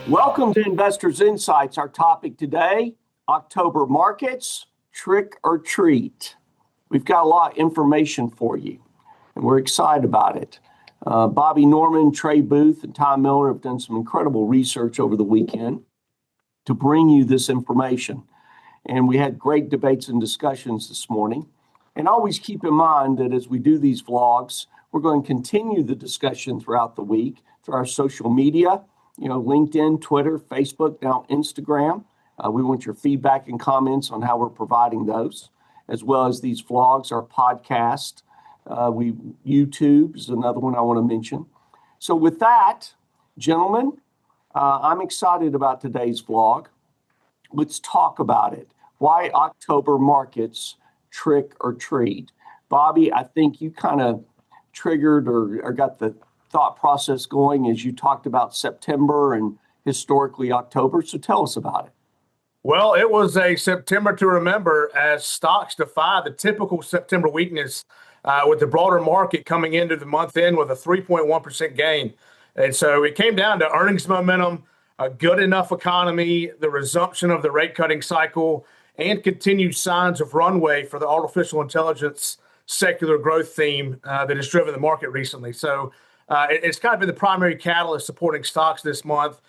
Welcome to Investors Insights. Our topic today, October markets, trick or treat. We've got a lot of information for you, and we're excited about it. Bobby Norman, Trey Booth, and Tom Miller have done some incredible research over the weekend to bring you this information. And we had great debates and discussions this morning. And always keep in mind that as we do these vlogs, we're going to continue the discussion throughout the week through our social media, LinkedIn, Twitter, Facebook, now Instagram. We want your feedback and comments on how we're providing those, as well as these vlogs, our podcast. YouTube is another one I want to mention. So with that, gentlemen, I'm excited about today's vlog. Let's talk about it. Why October markets, trick or treat? Bobby, I think you kind of triggered or got the thought process going as you talked about September and historically October. So tell us about it. Well, it was a September to remember as stocks defy the typical September weakness with the broader market coming into the month end with a 3.1% gain. And so it came down to earnings momentum, a good enough economy, the resumption of the rate cutting cycle, and continued signs of runway for the artificial intelligence secular growth theme that has driven the market recently. So it's kind of been the primary catalyst supporting stocks this month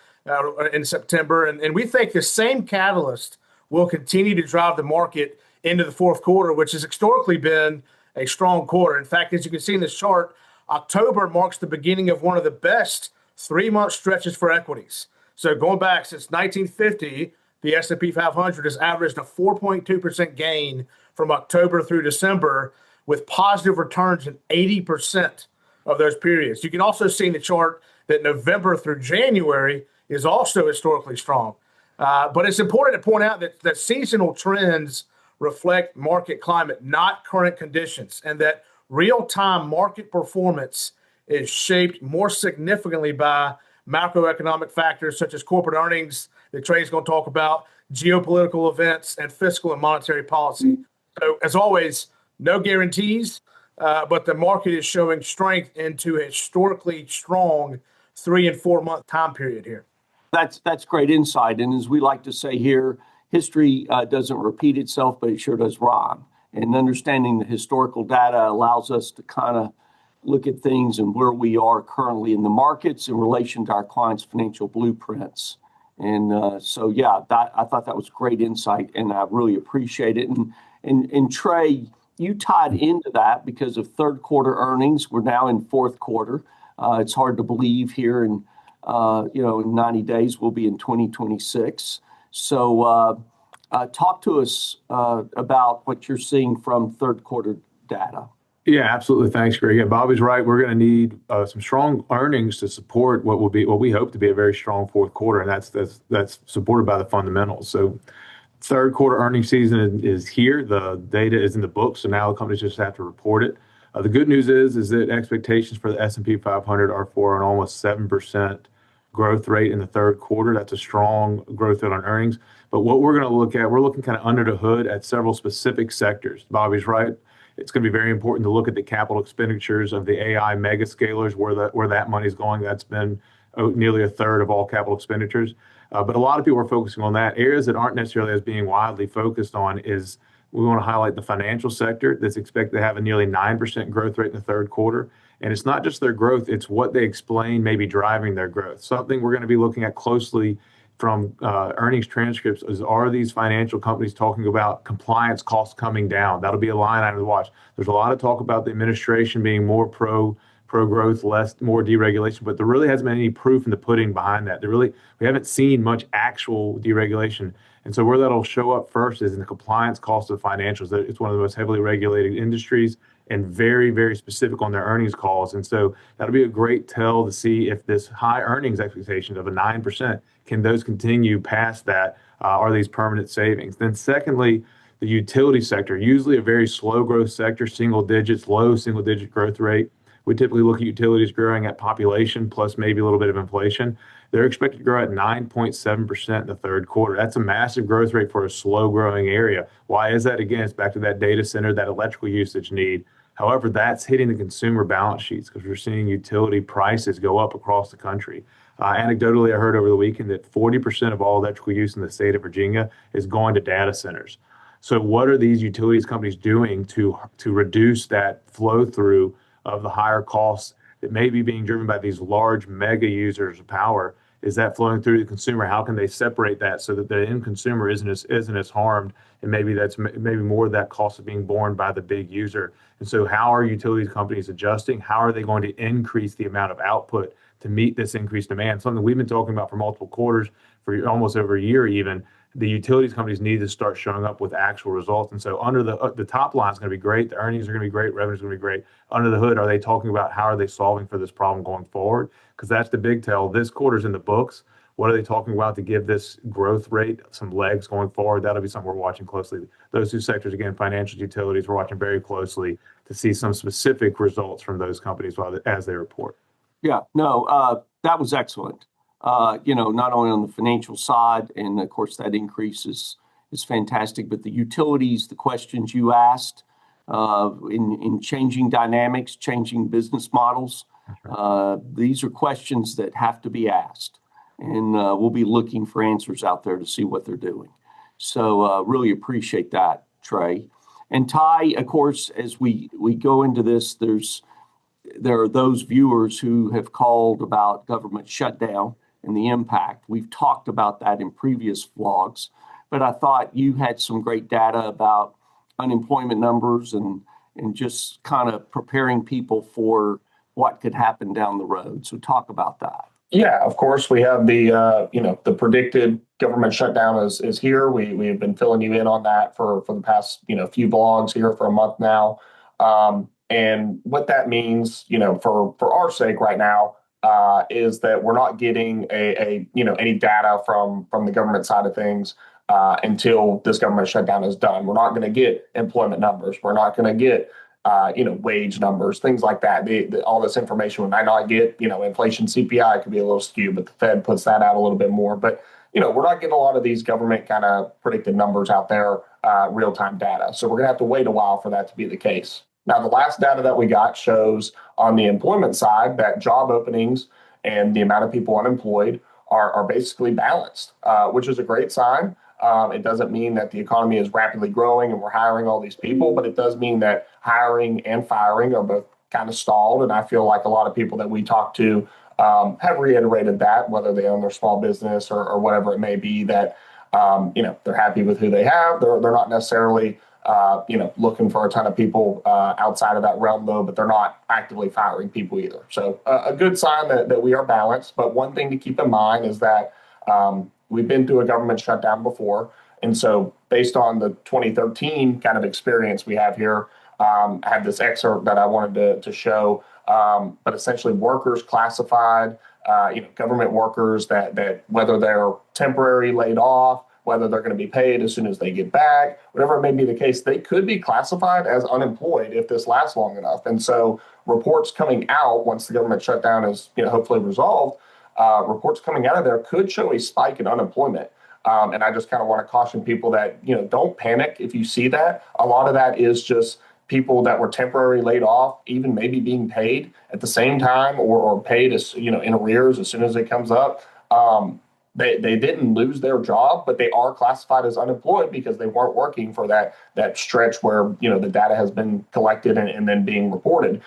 in September. And we think the same catalyst will continue to drive the market into the fourth quarter, which has historically been a strong quarter. In fact, as you can see in this chart, October marks the beginning of one of the best 3-month stretches for equities. So going back since 1950, the S&P 500 has averaged a 4.2% gain from October through December, with positive returns in 80% of those periods. You can also see in the chart that November through January is also historically strong. But it's important to point out that seasonal trends reflect market climate, not current conditions, and that real-time market performance is shaped more significantly by macroeconomic factors such as corporate earnings that Trey's going to talk about, geopolitical events, and fiscal and monetary policy. So as always, no guarantees, but the market is showing strength into a historically strong 3 and 4 month time period here. That's great insight. And as we like to say here, history doesn't repeat itself, but it sure does rhyme. And understanding the historical data allows us to kind of look at things and where we are currently in the markets in relation to our clients' financial blueprints. And I thought that was great insight, and I really appreciate it. And Trey, you tied into that because of third quarter earnings. We're now in fourth quarter. It's hard to believe here in 90 days we'll be in 2026. So talk to us about what you're seeing from third quarter data. Yeah, absolutely. Thanks, Greg. Yeah, Bobby's right. We're going to need some strong earnings to support what we hope to be a very strong fourth quarter, and that's supported by the fundamentals. So third quarter earnings season is here. The data is in the books, so now the companies just have to report it. The good news is that expectations for the S&P 500 are for an almost 7% growth rate in the third quarter. That's a strong growth rate on earnings. But what we're going to look at, we're looking kind of under the hood at several specific sectors. Bobby's right. It's going to be very important to look at the capital expenditures of the AI mega scalers, where that money is going. That's been nearly a third of all capital expenditures. But a lot of people are focusing on that. Areas that aren't necessarily as being widely focused on is we want to highlight the financial sector that's expected to have a nearly 9% growth rate in the third quarter. And it's not just their growth, it's what they explain may be driving their growth. Something we're going to be looking at closely from earnings transcripts is, are these financial companies talking about compliance costs coming down? That'll be a line item to watch. There's a lot of talk about the administration being more pro-growth, more deregulation, but there really hasn't been any proof in the pudding behind that. We haven't seen much actual deregulation. And so where that'll show up first is in the compliance cost of financials. It's one of the most heavily regulated industries and very, very specific on their earnings calls. And so that'll be a great tell to see if this high earnings expectation of a 9%, can those continue past that? Are these permanent savings? Then secondly, the utility sector, usually a very slow growth sector, single digits, low single digit growth rate. We typically look at utilities growing at population plus maybe a little bit of inflation. They're expected to grow at 9.7% in the third quarter. That's a massive growth rate for a slow growing area. Why is that? Again, it's back to that data center, that electrical usage need. However, that's hitting the consumer balance sheets because we're seeing utility prices go up across the country. Anecdotally, I heard over the weekend that 40% of all electrical use in the state of Virginia is going to data centers. So what are these utilities companies doing to reduce that flow through of the higher costs that may be being driven by these large mega users of power? Is that flowing through the consumer? How can they separate that so that the end consumer isn't as harmed? And maybe more of that cost is being borne by the big user. And so how are utilities companies adjusting? How are they going to increase the amount of output to meet this increased demand? Something we've been talking about for multiple quarters, for almost over a year even. The utilities companies need to start showing up with actual results. And so under the top line is going to be great. The earnings are going to be great. Revenue is going to be great. Under the hood, are they talking about how are they solving for this problem going forward? Because that's the big tell. This quarter's in the books. What are they talking about to give this growth rate some legs going forward? That'll be something we're watching closely. Those two sectors, again, financial utilities, we're watching very closely to see some specific results from those companies as they report. Yeah, no, that was excellent. Not only on the financial side, and of course that increase is fantastic, but the utilities, the questions you asked in changing dynamics, changing business models, these are questions that have to be asked, and we'll be looking for answers out there to see what they're doing. So really appreciate that, Trey. And Ty, of course, as we go into this, there are those viewers who have called about government shutdown and the impact. We've talked about that in previous vlogs, but I thought you had some great data about unemployment numbers and just kind of preparing people for what could happen down the road. So talk about that. Yeah, of course, we have the predicted government shutdown is here. We have been filling you in on that for the past, few blogs here for a month now. And what that means, for our sake right now, is that we're not getting any data from the government side of things until this government shutdown is done. We're not going to get employment numbers. We're not going to get wage numbers, things like that. All this information we might not get. Inflation, CPI could be a little skewed, but the Fed puts that out a little bit more. But we're not getting a lot of these government kind of predicted numbers out there, real time data. So we're going to have to wait a while for that to be the case. Now, the last data that we got shows on the employment side that job openings and the amount of people unemployed are basically balanced, which is a great sign. It doesn't mean that the economy is rapidly growing and we're hiring all these people, but it does mean that hiring and firing are both kind of stalled. And I feel like a lot of people that we talk to have reiterated that, whether they own their small business or whatever it may be, that they're happy with who they have. They're not necessarily looking for a ton of people outside of that realm, though, but they're not actively firing people either. So a good sign that we are balanced. But one thing to keep in mind is that we've been through a government shutdown before. And so based on the 2013 kind of experience we have here, I have this excerpt that I wanted to show, but essentially workers classified, government workers that whether they're temporary laid off, whether they're going to be paid as soon as they get back, whatever it may be the case, they could be classified as unemployed if this lasts long enough. And so reports coming out once the government shutdown is hopefully resolved, reports coming out of there could show a spike in unemployment. And I just kind of want to caution people that, don't panic if you see that. A lot of that is just people that were temporarily laid off, even maybe being paid at the same time or paid as, in arrears as soon as it comes up. They didn't lose their job, but they are classified as unemployed because they weren't working for that stretch where, the data has been collected and then being reported.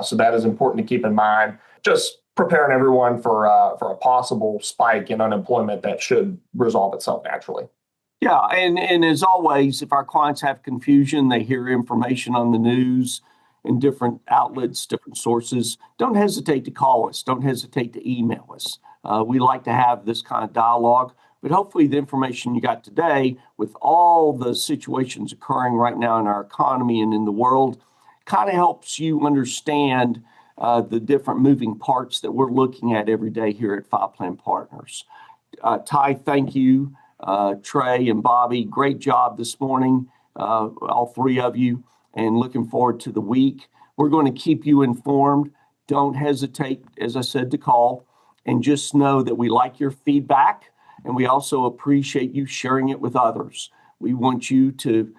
So that is important to keep in mind. Just preparing everyone for a possible spike in unemployment that should resolve itself naturally. Yeah, and as always, if our clients have confusion, they hear information on the news in different outlets, different sources, don't hesitate to call us. Don't hesitate to email us. We like to have this kind of dialogue, but hopefully the information you got today with all the situations occurring right now in our economy and in the world kind of helps you understand the different moving parts that we're looking at every day here at Five Plan Partners. Ty, thank you. Trey and Bobby, great job this morning, all three of you, and looking forward to the week. We're going to keep you informed. Don't hesitate, as I said, to call. And just know that we like your feedback, and we also appreciate you sharing it with others. We want you to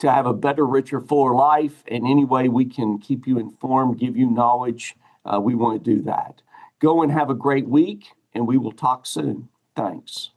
have a better, richer, fuller life, and any way we can keep you informed, give you knowledge, we want to do that. Go and have a great week, and we will talk soon. Thanks.